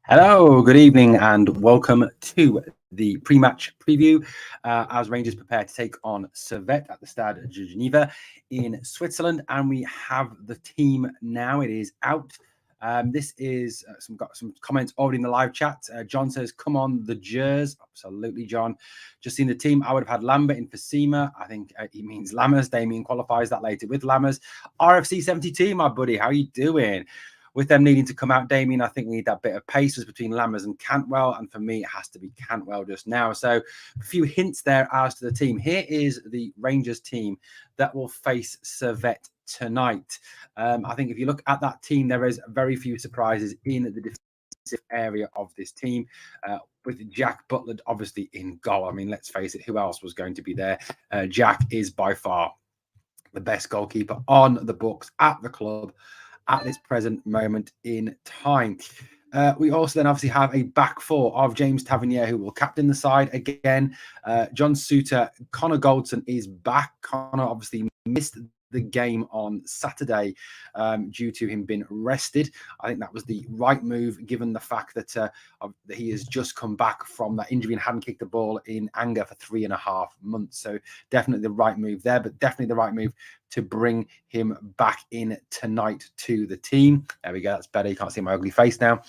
Hello, good evening, and welcome to the pre-match preview as Rangers prepare to take on Servette at the Stade De Geneve in Switzerland. And we have the team now. It is out. This is got some comments already in the live chat. John says, "Come on, the Jers." Absolutely, John. Just seen the team. I would have had Lambert in for Seema. I think he means Lammers. Damien qualifies that later with Lammers. RFC 72, my buddy. How you doing? With them needing to come out, Damien, I think we need that bit of pace between Lammers and Cantwell. And for me, it has to be Cantwell just now. So a few hints there as to the team. Here is the Rangers team that will face Servette tonight. I think if you look at that team, there is very few surprises in the defensive area of this team. With Jack Butland obviously in goal. I mean, let's face it, who else was going to be there? Jack is by far the best goalkeeper on the books at the club at this present moment in time. We also then obviously have a back four of James Tavernier, who will captain the side again. John Suter, Connor Goldson is back. Connor obviously missed the game on Saturday due to him being rested. I think that was the right move, given the fact that he has just come back from that injury and hadn't kicked the ball in anger for 3.5 months. So definitely the right move there, but definitely the right move to bring him back in tonight to the team. There we go. That's better. You can't see my ugly face now.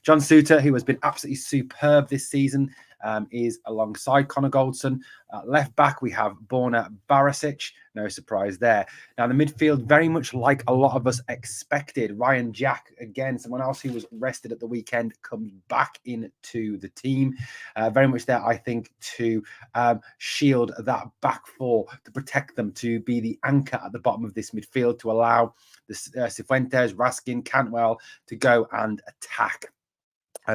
John Suter, who has been absolutely superb this season, is alongside Connor Goldson. Left back, we have Borna Barisic. No surprise there. Now, the midfield, very much like a lot of us expected. Ryan Jack, again, someone else who was rested at the weekend, comes back into the team. Very much there, I think, to shield that back four, to protect them, to be the anchor at the bottom of this midfield, to allow the Cifuentes, Raskin, Cantwell to go and attack.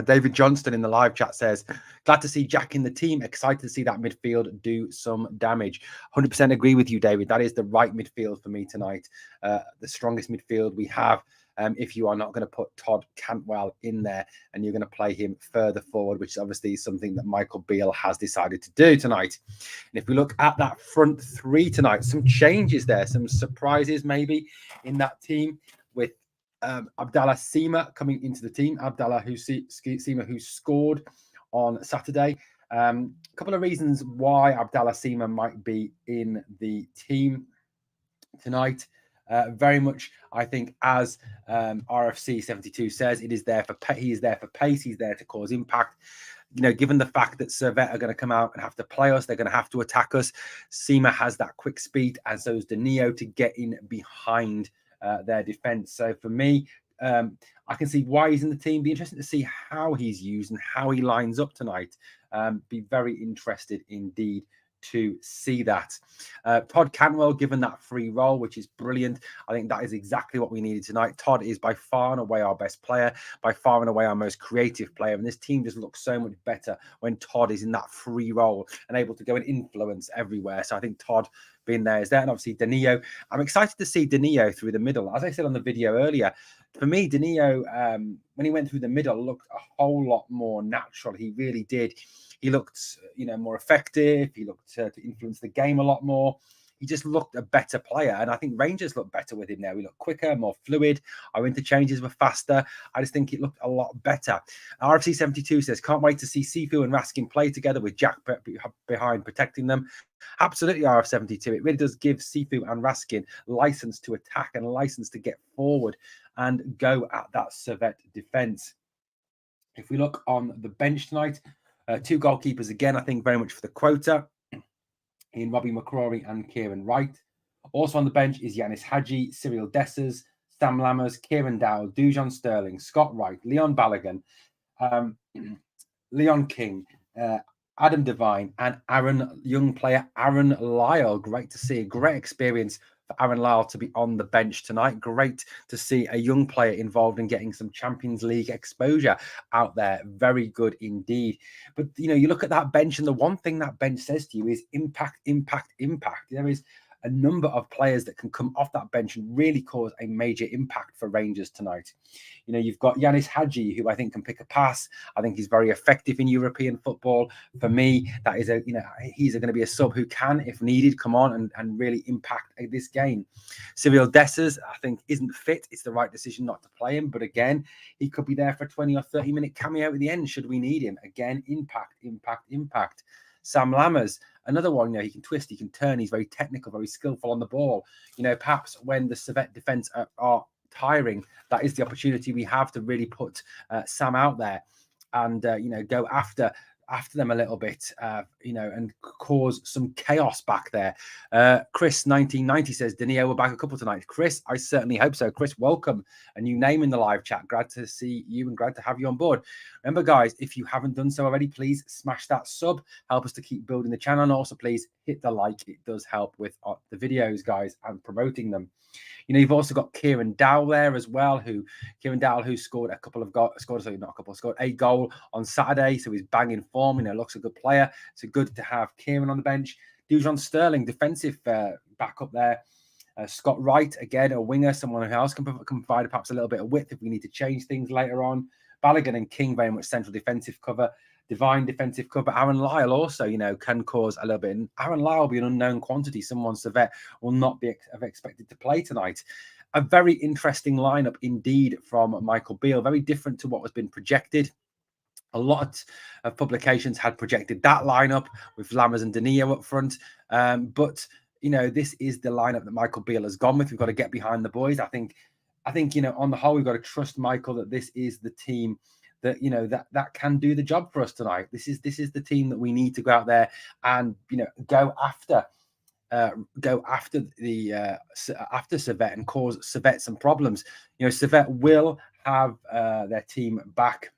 David Johnston in the live chat says, "Glad to see Jack in the team. Excited to see that midfield do some damage." 100% agree with you, David. That is the right midfield for me tonight. The strongest midfield we have. If you are not going to put Todd Cantwell in there and you're going to play him further forward, which is obviously something that Michael Beale has decided to do tonight. And if we look at that front three tonight, some changes there, some surprises maybe in that team with Abdallah Seema coming into the team. Abdallah Seema, who scored on Saturday. A couple of reasons why Abdallah Seema might be in the team tonight. Very much, I think, as RFC 72 says, he is there for pace. He's there to cause impact. You know, given the fact that Servette are going to come out and have to play us, they're going to have to attack us. Seema has that quick speed, and so is Danilo to get in behind their defense. So for me, I can see why he's in the team. Be interesting to see how he's used and how he lines up tonight. Be very interested indeed to see that. Todd Cantwell given that free role, which is brilliant. I think that is exactly what we needed tonight. Todd is by far and away our best player, by far and away our most creative player. And this team just looks so much better when Todd is in that free role and able to go and influence everywhere. So I think Todd being there is there. And obviously Danilo. I'm excited to see Danilo through the middle. As I said on the video earlier, for me, Danilo, when he went through the middle, looked a whole lot more natural. He really did. He looked, more effective. He looked to influence the game a lot more. He just looked a better player. And I think Rangers looked better with him there. We looked quicker, more fluid. Our interchanges were faster. I just think it looked a lot better. RFC 72 says, "Can't wait to see Sifu and Raskin play together with Jack behind protecting them." Absolutely, RF 72. It really does give Sifu and Raskin license to attack and license to get forward and go at that Servette defense. If we look on the bench tonight, two goalkeepers again, I think very much for the quota in Robbie McCrory and Kieran Wright. Also on the bench is Yanis Hadji, Cyril Dessers, Sam Lammers, Kieran Dowell, Dujon Sterling, Scott Wright, Leon Balogun, Leon King, Adam Devine, and young player Aaron Lyle. Great to see. A great experience for Aaron Lyle to be on the bench tonight. Great to see a young player involved in getting some Champions League exposure out there. Very good indeed. But, you look at that bench, and the one thing that bench says to you is impact, impact, impact. There is a number of players that can come off that bench and really cause a major impact for Rangers tonight. You've got Yanis Hadji, who I think can pick a pass. I think he's very effective in European football. For me, that is he's going to be a sub who can, if needed, come on and really impact this game. Cyril Dessers, I think, isn't fit. It's the right decision not to play him. But again, he could be there for a 20 or 30-minute cameo at the end, should we need him. Again, impact. Sam Lammers, another one, he can twist, he can turn, he's very technical, very skillful on the ball. Perhaps when the Servette defence are tiring, that is the opportunity we have to really put Sam out there and, go after them a little bit, and cause some chaos back there. Chris 1990 says, Danilo will back a couple tonight. Chris, I certainly hope so. Chris, welcome. A new name in the live chat. Glad to see you and glad to have you on board. Remember, guys, if you haven't done so already, please smash that sub. Help us to keep building the channel. And also, please hit the like. It does help with the videos, guys, and promoting them. You've also got Kieran Dowell there as well, who scored scored a goal on Saturday. So he's banging form, looks a good player. So good to have Kieran on the bench. Dujon Sterling, defensive backup there. Scott Wright, again, a winger, someone who else can provide perhaps a little bit of width if we need to change things later on. Balogun and King, very much central defensive cover. Divine defensive cover. Aaron Lyle also, can cause a little bit. And Aaron Lyle will be an unknown quantity. Someone Servette will not be expected to play tonight. A very interesting lineup indeed from Michael Beale. Very different to what has been projected. A lot of publications had projected that lineup with Lammers and Danilo up front. But this is the lineup that Michael Beale has gone with. We've got to get behind the boys. I think, on the whole, we've got to trust Michael that this is the team that that can do the job for us tonight. This is the team that we need to go out there and go after after Servette and cause Servette some problems. Servette will have their team back,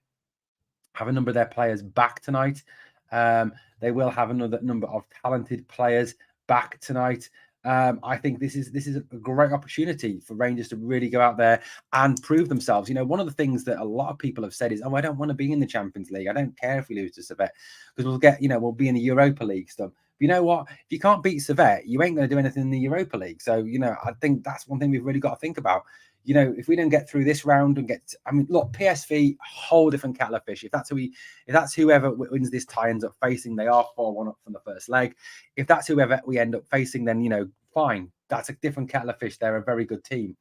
have a number of their players back tonight. They will have another number of talented players back tonight. I think this is a great opportunity for Rangers to really go out there and prove themselves. One of the things that a lot of people have said is, I don't want to be in the Champions League. I don't care if we lose to Servette because we'll be in the Europa League stuff. But you know what? If you can't beat Servette, you ain't going to do anything in the Europa League. So, I think that's one thing we've really got to think about. If we don't get through this round and look, PSV, whole different kettle of fish. If that's whoever wins this tie ends up facing, they are 4-1 up from the first leg. If that's whoever we end up facing, then, fine. That's a different kettle of fish. They're a very good team.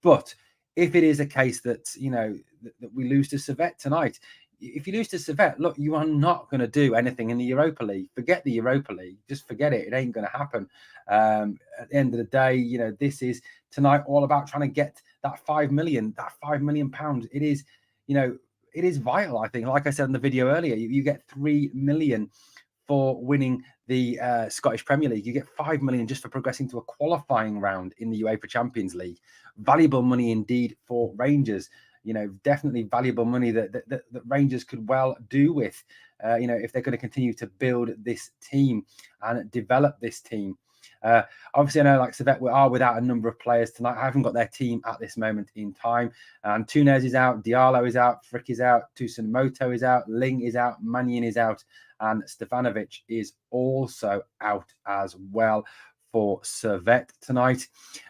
But if it is a case that, that we lose to Servette tonight, if you lose to Servette, look, you are not going to do anything in the Europa League. Forget the Europa League. Just forget it. It ain't going to happen. At the end of the day, this is tonight all about trying to get that 5 million pounds. It is, it is vital, I think. Like I said in the video earlier, you get 3 million for winning the Scottish Premier League. You get 5 million just for progressing to a qualifying round in the UEFA Champions League. Valuable money indeed for Rangers. Definitely valuable money that Rangers could well do with, if they're going to continue to build this team and develop this team. Obviously, I know like Servette are without a number of players tonight. I haven't got their team at this moment in time. Túnez is out, Diallo is out, Frick is out, Tsunomoto is out, Ling is out, Mannion is out, and Stefanovic is also out as well for Servette tonight.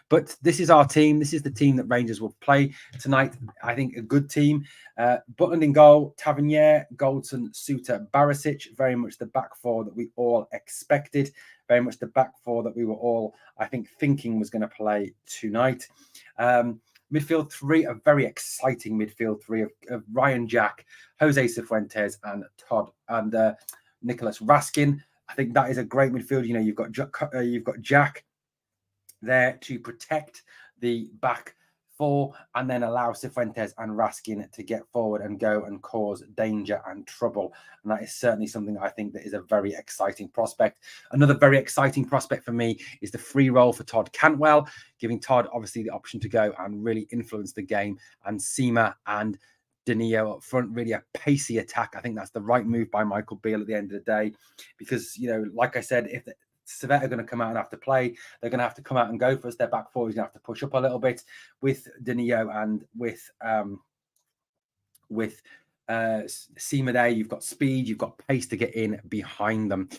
But this is our team. This is the team that Rangers will play tonight. I think a good team. Butland in goal, Tavernier, Goldson, Suter, Barisic. Very much the back four that we all expected. Very much the back four that we were all, I think, thinking was going to play tonight. Midfield three, a very exciting midfield three of Ryan Jack, Jose Cifuentes, and Todd and Nicholas Raskin. I think that is a great midfield. You've got Jack there to protect the back four and then allow Cifuentes and Raskin to get forward and go and cause danger and trouble. And that is certainly something I think that is a very exciting prospect. Another very exciting prospect for me is the free role for Todd Cantwell, giving Todd obviously the option to go and really influence the game, and Seema and Danilo up front, really a pacey attack. I think that's the right move by Michael Beale at the end of the day, because, like I said, if Servette are going to come out and have to play, they're going to have to come out and go for us. Their back four is going to have to push up a little bit with Danilo and with Seema there. You've got speed, you've got pace to get in behind them.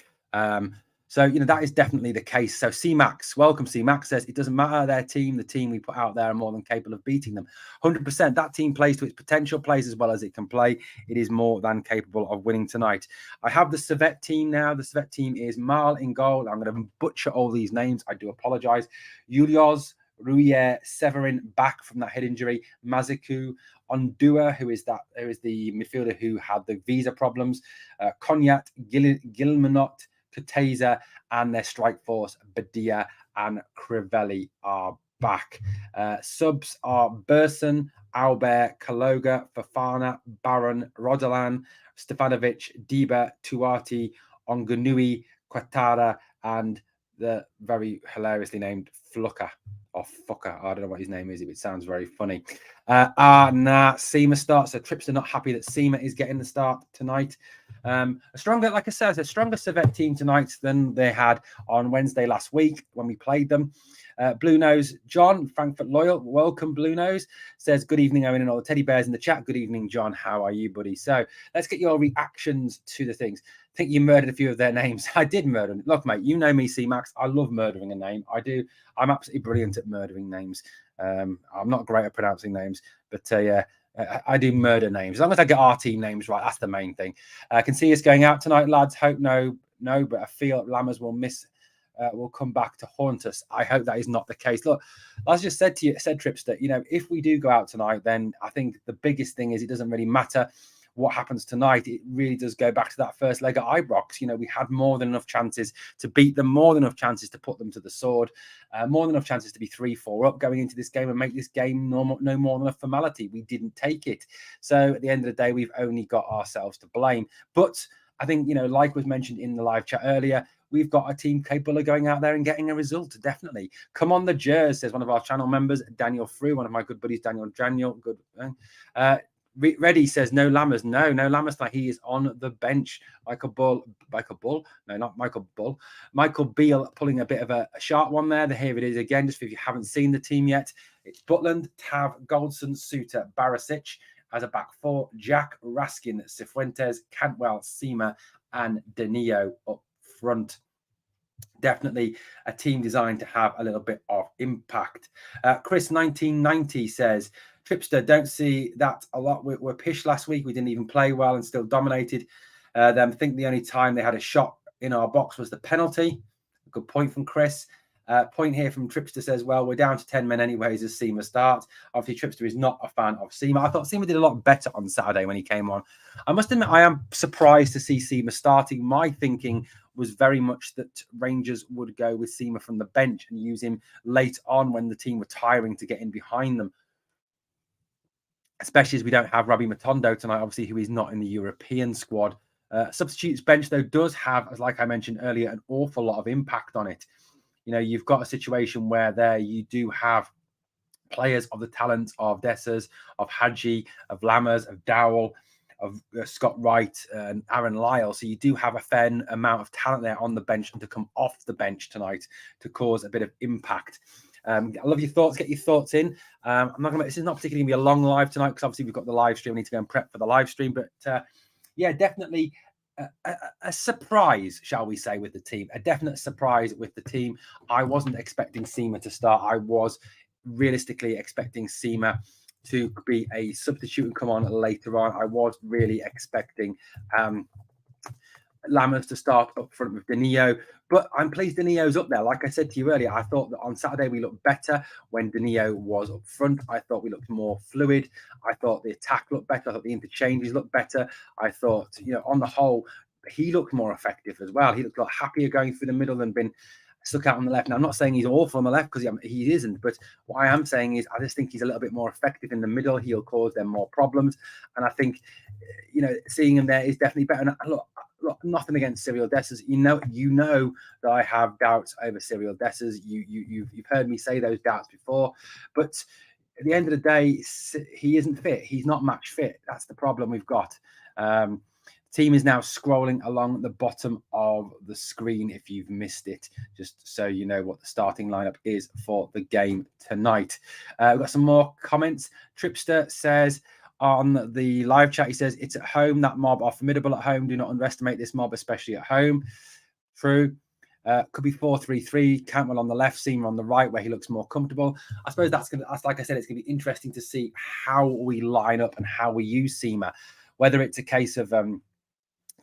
So, that is definitely the case. So C-Max, welcome. C-Max says it doesn't matter their team. The team we put out there are more than capable of beating them. 100%. That team plays to its potential, plays as well as it can play. It is more than capable of winning tonight. I have the Servette team now. The Servette team is Mal in goal. I'm going to butcher all these names. I do apologize. Julios, Ruyer, Severin back from that head injury. Maziku, Ondua, who is the midfielder who had the visa problems. Cognac, Gilmanot, Kateza, and their strike force, Badia and Crivelli are back. Subs are Burson, Albert, Kaloga, Fafana, Baron, Rodalan, Stefanovic, Diba, Tuati, Onganui, Quatara, and the very hilariously named Flucker. Or Fucker, I don't know what his name is, if it sounds very funny. Seema starts. So Trips are not happy that Seema is getting the start tonight. A stronger Servette team tonight than they had on Wednesday last week when we played them. Blue Nose John, Frankfurt Loyal, welcome Blue Nose, says good evening, Owen and all the teddy bears in the chat. Good evening, John. How are you, buddy? So let's get your reactions to the things. I think you murdered a few of their names. I did murder them. Look, mate, you know me, C-Max. I love murdering a name. I do. I'm absolutely brilliant at murdering names. I'm not great at pronouncing names, but I do murder names. As long as I get our team names right, that's the main thing. I can see us going out tonight, lads. Hope no, but I feel Lammers will come back to haunt us. I hope that is not the case. Look, as I just said Trips, that if we do go out tonight, then I think the biggest thing is it doesn't really matter what happens tonight. It really does go back to that first leg at Ibrox. We had more than enough chances to beat them, more than enough chances to put them to the sword, more than enough chances to be 3-4 up going into this game and make this game no more than a formality. We didn't take it. So at the end of the day, we've only got ourselves to blame. But I think, like was mentioned in the live chat earlier, we've got a team capable of going out there and getting a result, definitely. Come on the Jers, says one of our channel members, Daniel Frew, one of my good buddies, Daniel, good. Reddy says no Lammers. No Lammers. Like he is on the bench. Michael Beale pulling a bit of a sharp one there. Here it is again, just if you haven't seen the team yet. It's Butland, Tav, Goldson, Suter, Barisic as a back four, Jack, Raskin, Cifuentes, Cantwell, Seema, and Danilo up front. Definitely a team designed to have a little bit of impact. Chris 1990 says, Tripster, don't see that a lot. We're pish last week. We didn't even play well and still dominated them. I think the only time they had a shot in our box was the penalty. A good point from Chris. Point here from Tripster says, well, we're down to 10 men anyways as Seema starts. Obviously, Tripster is not a fan of Seema. I thought Seema did a lot better on Saturday when he came on. I must admit, I am surprised to see Seema starting. My thinking was very much that Rangers would go with Seema from the bench and use him late on when the team were tiring to get in behind them. Especially as we don't have Robbie Matondo tonight, obviously, who is not in the European squad. Substitutes bench, though, does have, as like I mentioned earlier, an awful lot of impact on it. You've got a situation where there you do have players of the talent of Dessers, of Hadji, of Lammers, of Dowell, of Scott Wright and Aaron Lyle. So you do have a fair amount of talent there on the bench and to come off the bench tonight to cause a bit of impact. I love your thoughts. Get your thoughts in. This is not particularly going to be a long live tonight because obviously we've got the live stream. We need to go and prep for the live stream. But yeah, definitely a surprise, shall we say, with the team. A definite surprise with the team. I wasn't expecting Seema to start. I was realistically expecting Seema to be a substitute and come on later on. I was really expecting Lammers to start up front with Danilo, but I'm pleased Danilo's up there. Like I said to you earlier, I thought that on Saturday we looked better when Danilo was up front. I thought we looked more fluid. I thought the attack looked better. I thought the interchanges looked better. I thought, on the whole, he looked more effective as well. He looked a lot happier going through the middle than been stuck out on the left. Now, I'm not saying he's awful on the left because he isn't, but what I am saying is I just think he's a little bit more effective in the middle. He'll cause them more problems. And I think, seeing him there is definitely better. And look, nothing against Cyril Dessers. You know that I have doubts over Cyril Dessers. You've heard me say those doubts before. But at the end of the day, he isn't fit. He's not match fit. That's the problem we've got. Team is now scrolling along the bottom of the screen if you've missed it, just so you know what the starting lineup is for the game tonight. We've got some more comments. Tripster says on the live chat, he says, it's at home. That mob are formidable at home. Do not underestimate this mob, especially at home. True. Could be 4-3-3. Cantwell on the left, Seamer on the right, where he looks more comfortable. I suppose that's like I said, it's gonna be interesting to see how we line up and how we use Seamer. Whether it's a case of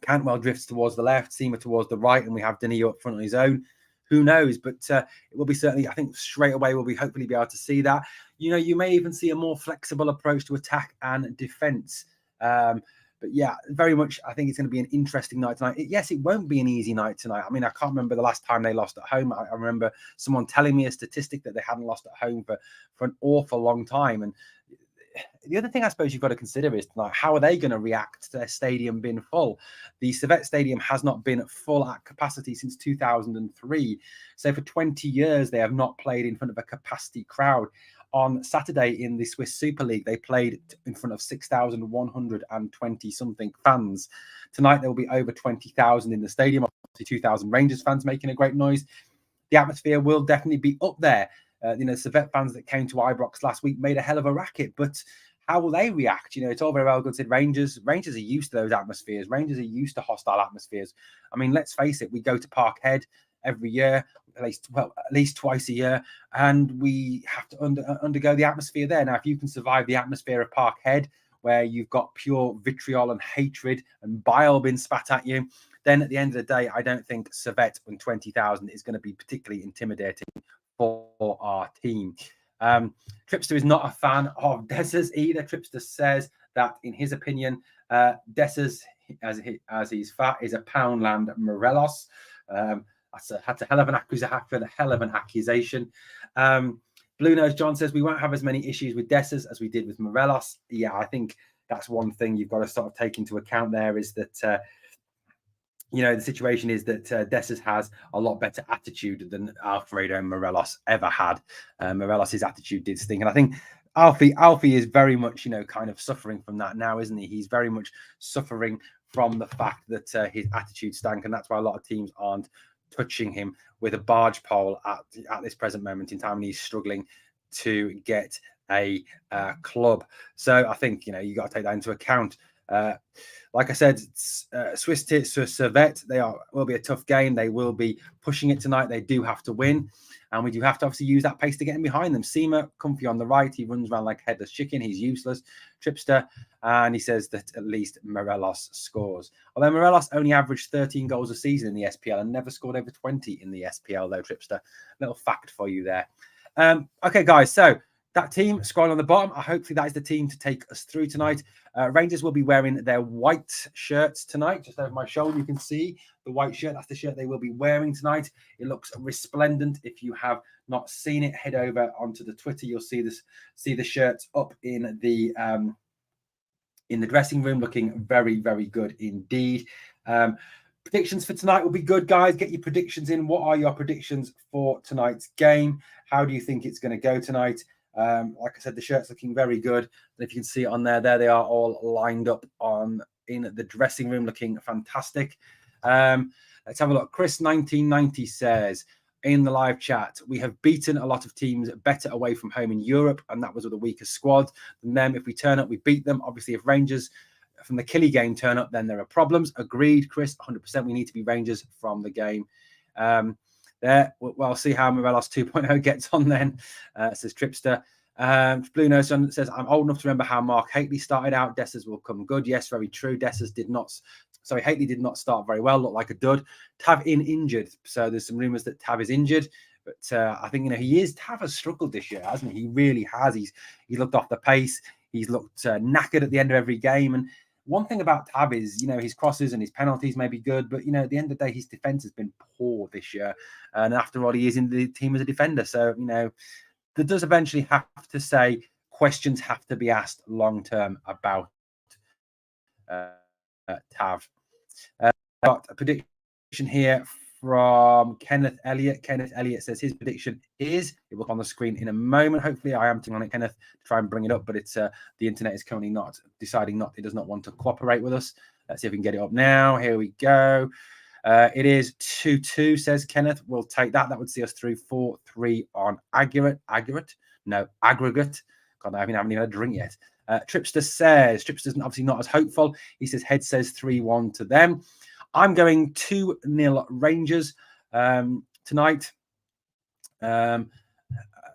Cantwell drifts towards the left, Seamer towards the right, and we have Denis up front on his own. Who knows? But it will be certainly, I think, straight away we'll be hopefully be able to see that. You may even see a more flexible approach to attack and defense. But yeah, very much, I think it's going to be an interesting night tonight. Yes, it won't be an easy night tonight. I mean, I can't remember the last time they lost at home. I remember someone telling me a statistic that they hadn't lost at home for an awful long time. And the other thing I suppose you've got to consider is, like, how are they going to react to their stadium being full? The Servette Stadium has not been full at capacity since 2003. So for 20 years, they have not played in front of a capacity crowd. On Saturday in the Swiss Super League, they played in front of 6,120 something fans. Tonight, there will be over 20,000 in the stadium, obviously 2,000 Rangers fans making a great noise. The atmosphere will definitely be up there. Servette fans that came to Ibrox last week made a hell of a racket, but how will they react? It's all very well good to Rangers. Rangers are used to those atmospheres. Rangers are used to hostile atmospheres. I mean, let's face it, we go to Parkhead every year, at least twice a year, and we have to undergo the atmosphere there. Now, if you can survive the atmosphere of Parkhead, where you've got pure vitriol and hatred and bile being spat at you, then at the end of the day, I don't think Servette and 20,000 is going to be particularly intimidating for our team. Tripster is not a fan of Dessers either. Tripster says that, in his opinion, Dessers, as he's fat, is a Poundland Morelos. That's a hell of an accusation. Blue Nose John says we won't have as many issues with Dessers as we did with Morelos. Yeah, I think that's one thing you've got to sort of take into account there, is that the situation is that Dessers has a lot better attitude than Alfredo Morelos ever had. Morelos' attitude did stink. And I think Alfie is very much, kind of suffering from that now, isn't he? He's very much suffering from the fact that his attitude stank. And that's why a lot of teams aren't touching him with a barge pole at this present moment in time. And he's struggling to get a club. So I think, you got to take that into account. Like I said, Swiss Servette, will be a tough game. They will be pushing it tonight. They do have to win. And we do have to obviously use that pace to get in behind them. Seamer, comfy on the right. He runs around like a headless chicken. He's useless. Tripster, and he says that at least Morelos scores. Although Morelos only averaged 13 goals a season in the SPL and never scored over 20 in the SPL, though, Tripster. Little fact for you there. Okay, guys, so that team scrolling on the bottom, hopefully that is the team to take us through tonight. Rangers will be wearing their white shirts tonight. Just over my shoulder, you can see the white shirt. That's the shirt they will be wearing tonight. It looks resplendent. If you have not seen it, head over onto the Twitter. You'll see the shirts up in the dressing room, looking very, very good indeed. Predictions for tonight will be good, guys. Get your predictions in. What are your predictions for tonight's game? How do you think it's going to go tonight? Like I said, the shirt's looking very good. And if you can see it on there they are all lined up in the dressing room, looking fantastic. Let's have a look. Chris 1990 says in the live chat, we have beaten a lot of teams better away from home in Europe, and that was with a weaker squad than them. If we turn up, we beat them. Obviously, if Rangers from the Killy game turn up, then there are problems. Agreed, Chris, 100%. We need to be Rangers from the game. There, we'll see how Morelos 2.0 gets on then, says Tripster. Blue Nose says, I'm old enough to remember how Mark Hateley started out. Dessers will come good. Yes, very true. Hateley did not start very well, looked like a dud. Tav injured. So there's some rumours that Tav is injured. But I think, Tav has struggled this year, hasn't he? He really has. He's looked off the pace. He's looked knackered at the end of every game. And one thing about Tav is, his crosses and his penalties may be good, but, at the end of the day, his defence has been poor this year. And after all, he is in the team as a defender. So, there does eventually have to say questions have to be asked long-term about Tav. Got a prediction here from Kenneth Elliott. Kenneth Elliott says his prediction is, it will come on the screen in a moment. Hopefully I am on it, Kenneth, to try and bring it up, but it's the internet is currently it does not want to cooperate with us. Let's see if we can get it up now. Here we go. It is 2-2, says Kenneth. We'll take that. That would see us through 4-3 on aggregate. God, I haven't even had a drink yet. Tripster's obviously not as hopeful. He says head says 3-1 to them. I'm going 2-0 Rangers. tonight.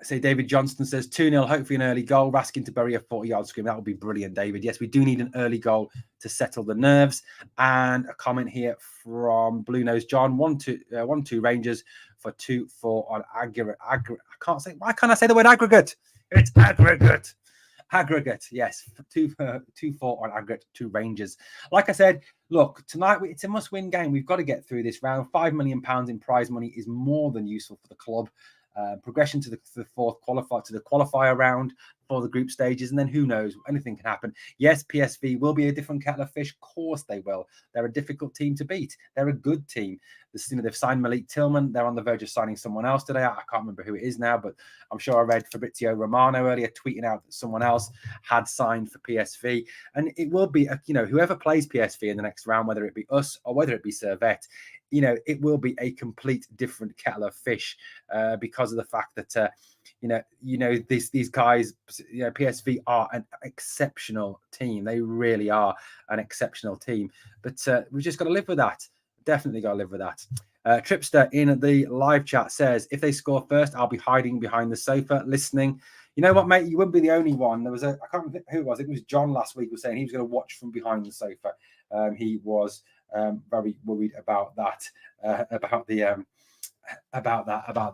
Say David Johnston says 2-0, hopefully an early goal. Raskin to bury a 40-yard scream. That would be brilliant, David. Yes, we do need an early goal to settle the nerves. And a comment here from Blue Nose John, 1-2 Rangers for 2-4 on aggregate. I can't say, why can't I say the word aggregate? It's aggregate. Aggregate, yes, 2-4 on aggregate to Rangers. Like I said, look, tonight it's a must-win game. We've got to get through this round. £5 million in prize money is more than useful for the club. Progression to the fourth qualifier round for the group stages, and then who knows, anything can happen. Yes, PSV will be a different kettle of fish. Of course they will. They're a difficult team to beat. They're a good team. They've signed Malik Tillman. They're on the verge of signing someone else today. I can't remember who it is now, but I'm sure I read Fabrizio Romano earlier tweeting out that someone else had signed for PSV. And it will be, whoever plays PSV in the next round, whether it be us or whether it be Servette, it will be a complete different kettle of fish because of the fact that, these guys, PSV are an exceptional team. They really are an exceptional team. But we've just got to live with that. Definitely got to live with that. Tripster in the live chat says, if they score first, I'll be hiding behind the sofa listening. You know what, mate? You wouldn't be the only one. There was I can't remember who it was. I think it was John last week was saying he was going to watch from behind the sofa. He was very worried about that, about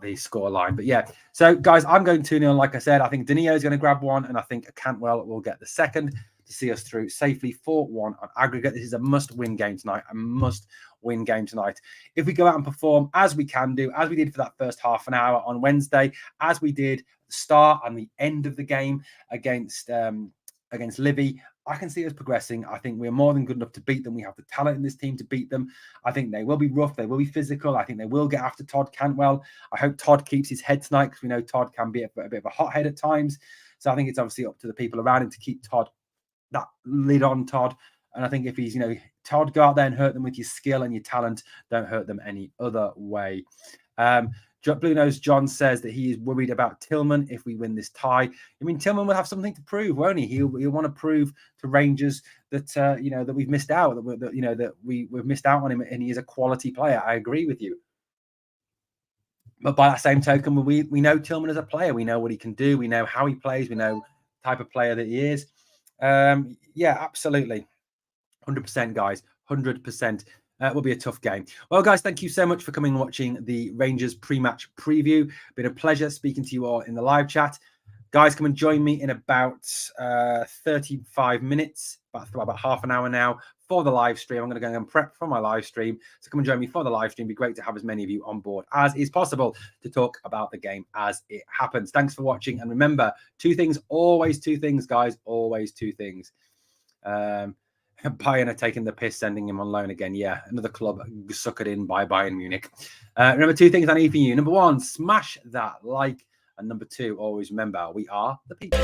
the score line. But yeah, so guys, I'm going 2-0. Like I said, I think Danilo is going to grab one, and I think Cantwell will get the second to see us through safely. 4-1 on aggregate. This is a must-win game tonight. A must-win game tonight. If we go out and perform as we can do, as we did for that first half an hour on Wednesday, as we did at the start and the end of the game against Livy, I can see us progressing. I think we're more than good enough to beat them. We have the talent in this team to beat them. I think they will be rough. They will be physical. I think they will get after Todd Cantwell. I hope Todd keeps his head tonight because we know Todd can be a bit of a hothead at times. So I think it's obviously up to the people around him to keep that lid on Todd. And I think if he's, Todd, go out there and hurt them with your skill and your talent. Don't hurt them any other way. Blue Nose John says that he is worried about Tillman if we win this tie. I mean, Tillman will have something to prove, won't he? He'll want to prove to Rangers that that we've missed out, that we've missed out on him, and he is a quality player. I agree with you. But by that same token, we know Tillman as a player. We know what he can do. We know how he plays. We know the type of player that he is. Yeah, absolutely. 100%, guys. 100%. It will be a tough game. Well, guys, thank you so much for coming and watching the Rangers pre-match preview. Been a pleasure speaking to you all in the live chat. Guys, come and join me in about 35 minutes, about half an hour now, for the live stream. I'm going to go and prep for my live stream. So come and join me for the live stream. It'd be great to have as many of you on board as is possible to talk about the game as it happens. Thanks for watching. And remember, always two things, guys. Always two things. Bayern are taking the piss, sending him on loan again. Yeah, another club suckered in by Bayern Munich. Remember, two things I need from you. Number one, smash that like. And number two, always remember, we are the people.